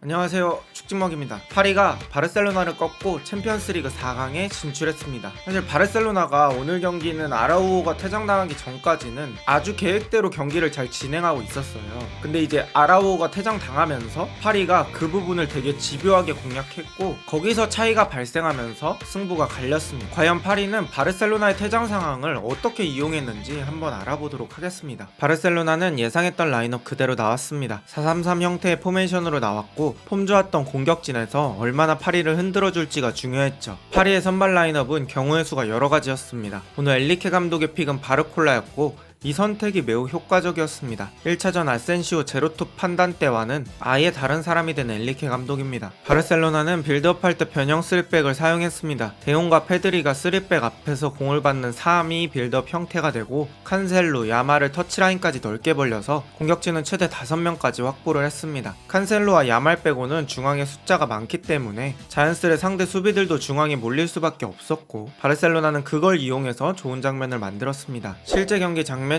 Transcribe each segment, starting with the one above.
안녕하세요, 축진먹입니다. 파리가 바르셀로나를 꺾고 챔피언스리그 4강에 진출했습니다. 사실 바르셀로나가 오늘 경기는 아라우호가 퇴장당하기 전까지는 아주 계획대로 경기를 잘 진행하고 있었어요. 근데 이제 아라우호가 퇴장당하면서 파리가 그 부분을 되게 집요하게 공략했고 거기서 차이가 발생하면서 승부가 갈렸습니다. 과연 파리는 바르셀로나의 퇴장 상황을 어떻게 이용했는지 한번 알아보도록 하겠습니다. 바르셀로나는 예상했던 라인업 그대로 나왔습니다. 4-3-3 형태의 포메이션으로 나왔고 폼 좋았던 공격진에서 얼마나 파리를 흔들어줄지가 중요했죠. 파리의 선발 라인업은 경우의 수가 여러가지였습니다. 오늘 엘리케 감독의 픽은 바르콜라였고 이 선택이 매우 효과적이었습니다. 1차전 아센시오 제로톱 판단 때와는 아예 다른 사람이 된 엘리케 감독입니다. 바르셀로나는 빌드업할 때 변형 3백을 사용했습니다. 데용과 페드리가 3백 앞에서 공을 받는 3-2 빌드업 형태가 되고 칸셀루, 야말을 터치라인까지 넓게 벌려서 공격진은 최대 5명까지 확보를 했습니다. 칸셀루와 야말 빼고는 중앙에 숫자가 많기 때문에 자연스레 상대 수비들도 중앙에 몰릴 수밖에 없었고 바르셀로나는 그걸 이용해서 좋은 장면을 만들었습니다. 실제 경기 장면입니다.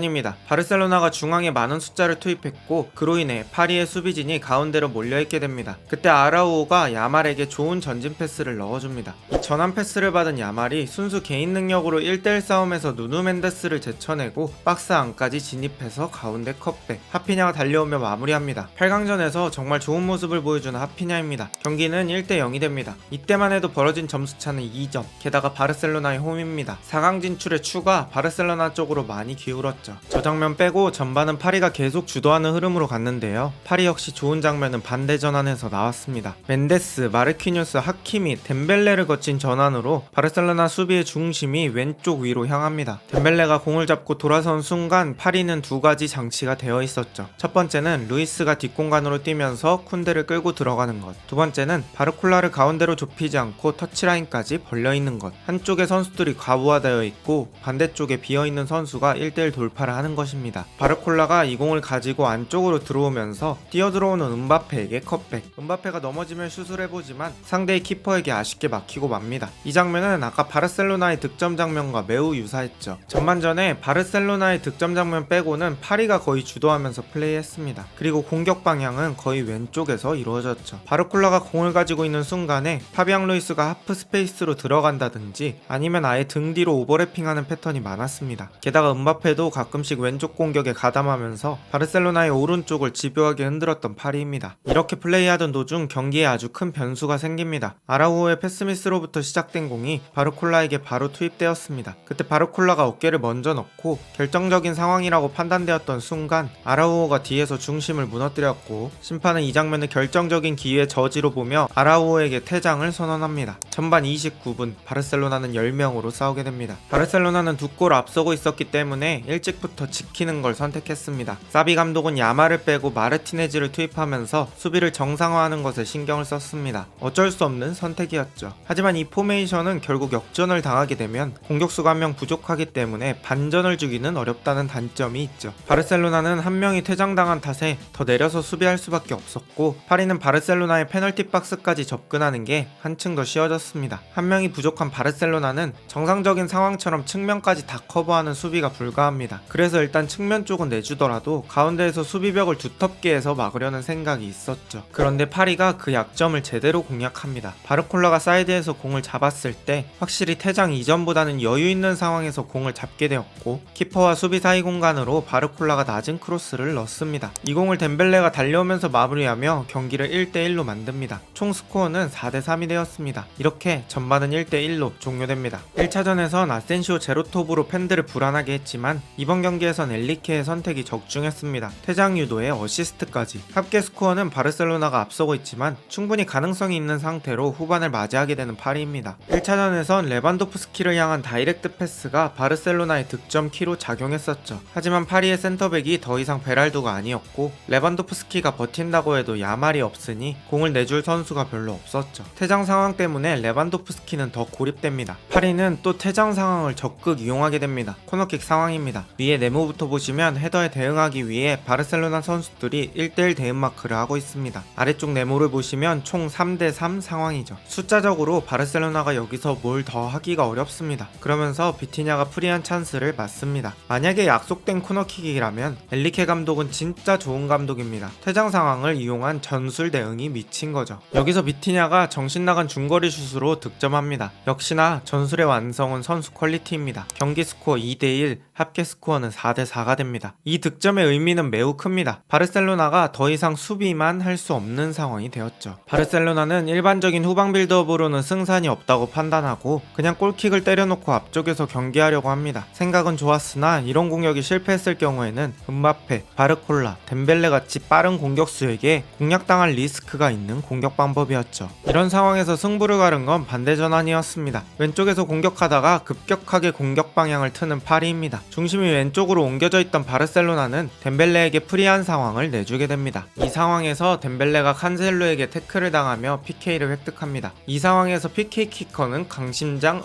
바르셀로나가 중앙에 많은 숫자를 투입했고 그로 인해 파리의 수비진이 가운데로 몰려있게 됩니다. 그때 아라우호가 야말에게 좋은 전진 패스를 넣어줍니다. 이 전환 패스를 받은 야말이 순수 개인 능력으로 1대1 싸움에서 누누 멘데스를 제쳐내고 박스 안까지 진입해서 가운데 컷백, 하피냐가 달려오며 마무리합니다. 8강전에서 정말 좋은 모습을 보여주는 하피냐입니다. 경기는 1대0이 됩니다. 이때만 해도 벌어진 점수차는 2점, 게다가 바르셀로나의 홈입니다. 4강 진출의 추가 바르셀로나 쪽으로 많이 기울었죠. 저 장면 빼고 전반은 파리가 계속 주도하는 흐름으로 갔는데요. 파리 역시 좋은 장면은 반대 전환에서 나왔습니다. 멘데스, 마르키뉴스, 하키미, 덴벨레를 거친 전환으로 바르셀로나 수비의 중심이 왼쪽 위로 향합니다. 덴벨레가 공을 잡고 돌아선 순간 파리는 두 가지 장치가 되어 있었죠. 첫 번째는 루이스가 뒷공간으로 뛰면서 쿤데를 끌고 들어가는 것, 두 번째는 바르콜라를 가운데로 좁히지 않고 터치라인까지 벌려있는 것. 한쪽에 선수들이 과부하되어 있고 반대쪽에 비어있는 선수가 1대1 돌파를 하는 것입니다. 바르콜라가 이 공을 가지고 안쪽으로 들어오면서 뛰어들어오는 음바페에게 컷백, 음바페가 넘어지면 슛을 해보지만 상대의 키퍼에게 아쉽게 막히고 맙니다. 이 장면은 아까 바르셀로나의 득점 장면과 매우 유사했죠. 전반전에 바르셀로나의 득점 장면 빼고는 파리가 거의 주도하면서 플레이했습니다. 그리고 공격 방향은 거의 왼쪽에서 이루어졌죠. 바르콜라가 공을 가지고 있는 순간에 파비앙 루이스가 하프 스페이스로 들어간다든지 아니면 아예 등 뒤로 오버래핑하는 패턴이 많았습니다. 게다가 음바페도 가끔씩 왼쪽 공격에 가담하면서 바르셀로나의 오른쪽을 집요하게 흔들었던 파리입니다. 이렇게 플레이하던 도중 경기에 아주 큰 변수가 생깁니다. 아라우호의 패스미스로부터 시작된 공이 바르콜라에게 바로 투입되었습니다. 그때 바르콜라가 어깨를 먼저 넣고 결정적인 상황이라고 판단되었던 순간 아라우호가 뒤에서 중심을 무너뜨렸고 심판은 이 장면을 결정적인 기회의 저지로 보며 아라우호에게 퇴장을 선언합니다. 전반 29분 바르셀로나는 10명으로 싸우게 됩니다. 바르셀로나는 2골 앞서고 있었기 때문에 일찍부터 지키는 걸 선택했습니다. 사비 감독은 야말을 빼고 마르티네즈를 투입하면서 수비를 정상화하는 것에 신경을 썼습니다. 어쩔 수 없는 선택이었죠. 하지만 이 포메이션은 결국 역전을 당하게 되면 공격수가 한 명 부족하기 때문에 반전을 주기는 어렵다는 단점이 있죠. 바르셀로나는 한 명이 퇴장당한 탓에 더 내려서 수비할 수밖에 없었고 파리는 바르셀로나의 페널티 박스까지 접근하는 게 한층 더 쉬워졌습니다. 한 명이 부족한 바르셀로나는 정상적인 상황처럼 측면까지 다 커버하는 수비가 불가합니다. 그래서 일단 측면 쪽은 내주더라도 가운데에서 수비벽을 두텁게 해서 막으려는 생각이 있었죠. 그런데 파리가 그 약점을 제대로 공략합니다. 바르콜라가 사이드에서 공을 잡았을 때 확실히 퇴장 이전보다는 여유 있는 상황에서 공을 잡게 되었고 키퍼와 수비 사이 공간으로 바르콜라가 낮은 크로스를 넣습니다. 이 공을 덴벨레가 달려오면서 마무리하며 경기를 1대1로 만듭니다. 총 스코어는 4대3이 되었습니다. 이렇게 전반은 1대1로 종료됩니다. 1차전에선 아센시오 제로톱으로 팬들을 불안하게 했지만 이번 경기에선 엘리케의 선택이 적중했습니다. 퇴장 유도에 어시스트까지. 합계 스코어는 바르셀로나가 앞서고 있지만 충분히 가능성이 있는 상태로 후반을 맞이하게 되는 파리입니다. 1차전에선 레반도프스키를 향한 다이렉트 패스가 바르셀로나의 득점 키로 작용했었죠. 하지만 파리의 센터백이 더 이상 베랄도가 아니었고 레반도프스키가 버틴다고 해도 야말이 없으니 공을 내줄 선수가 별로 없었죠. 퇴장 상황 때문에 레반도프스키는 더 고립됩니다. 파리는 또 퇴장 상황을 적극 이용하게 됩니다. 코너킥 상황입니다. 위에 네모부터 보시면 헤더에 대응하기 위해 바르셀로나 선수들이 1대1 대응마크를 하고 있습니다. 아래쪽 네모를 보시면 총 3대3 상황이죠. 숫자적으로 바르셀로나가 여기서 뭘 더 하기가 어렵습니다. 그러면서 비티냐가 프리한 찬스를 맞습니다. 만약에 약속된 코너킥이라면 엔리케 감독은 진짜 좋은 감독입니다. 퇴장 상황을 이용한 전술 대응이 미친 거죠. 여기서 비티냐가 정신나간 중거리 슛으로 득점합니다. 역시나 전술의 완성은 선수 퀄리티입니다. 경기 스코어 2대1, 합계 스코어는 4대4가 됩니다. 이 득점의 의미는 매우 큽니다. 바르셀로나가 더 이상 수비만 할 수 없는 상황이 되었죠. 바르셀로나는 일반적인 후방 빌드업으로는 승산이 없다고 판단하고 그냥 골킥을 때려놓고 앞쪽에서 경기하려고 합니다. 생각은 좋았으나 이런 공격이 실패했을 경우에는 음바페, 바르콜라, 덴벨레 같이 빠른 공격수에게 공략당할 리스크가 있는 공격 방법이었죠. 이런 상황에서 승부를 가른 건 반대 전환이었습니다. 왼쪽에서 공격하다가 급격하게 공격 방향을 트는 파리입니다. 중심이 왼쪽으로 옮겨져 있던 바르셀로나는 덴벨레에게 프리한 상황을 내주게 됩니다. 이 상황에서 덴벨레가 칸셀로에게 태클을 당하며 PK를 획득합니다. 이 상황에서 PK 키커는 강심장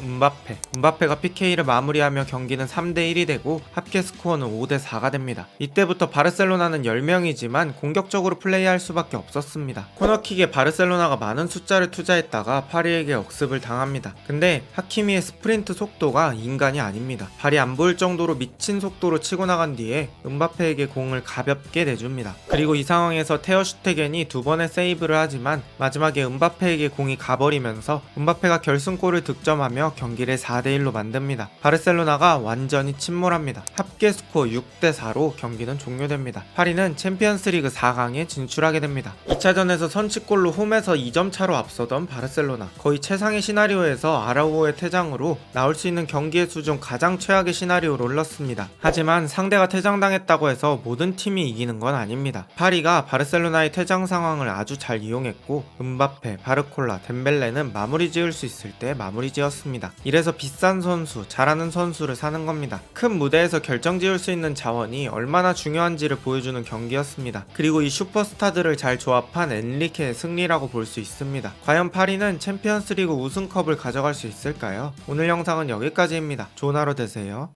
음바페가 PK를 마무리하며 경기는 3대1이 되고 합계 스코어는 5대4가 됩니다. 이때부터 바르셀로나는 10명이지만 공격적으로 플레이할 수밖에 없었습니다. 코너킥에 바르셀로나가 많은 숫자를 투자했다가 파리에게 억습을 당합니다. 근데 하키미의 스프린트 속도가 인간이 아닙니다. 발이 안 보일 정도로 미친 속도로 치고 나간 뒤에 음바페에게 공을 가볍게 내줍니다. 그리고 이 상황에서 테어 슈테겐이 두 번의 세이브를 하지만 마지막에 음바페에게 공이 가버리면서 음바페가 결승골을 득점하며 경기를 4대1로 만듭니다. 바르셀로나가 완전히 침몰합니다. 합계 스코어 6대4로 경기는 종료됩니다. 파리는 챔피언스리그 4강에 진출하게 됩니다. 2차전에서 선취골로 홈에서 2점 차로 앞서던 바르셀로나, 거의 최상의 시나리오에서 아라우오의 퇴장으로 나올 수 있는 경기의 수 중 가장 최악의 시나리오로 흘렀습니다. 하지만 상대가 퇴장당했다고 해서 모든 팀이 이기는 건 아닙니다. 파리가 바르셀로나의 퇴장 상황을 아주 잘 이용했고 음바페, 바르콜라, 덴벨레는 마무리 지을 수 있을 때 마무리 지었습니다. 이래서 비싼 선수, 잘하는 선수를 사는 겁니다. 큰 무대에서 결정 지을 수 있는 자원이 얼마나 중요한지를 보여주는 경기였습니다. 그리고 이 슈퍼스타들을 잘 조합한 엔리케의 승리라고 볼 수 있습니다. 과연 파리는 챔피언스리그 우승컵을 가져갈 수 있을까요? 오늘 영상은 여기까지입니다. 좋은 하루 되세요.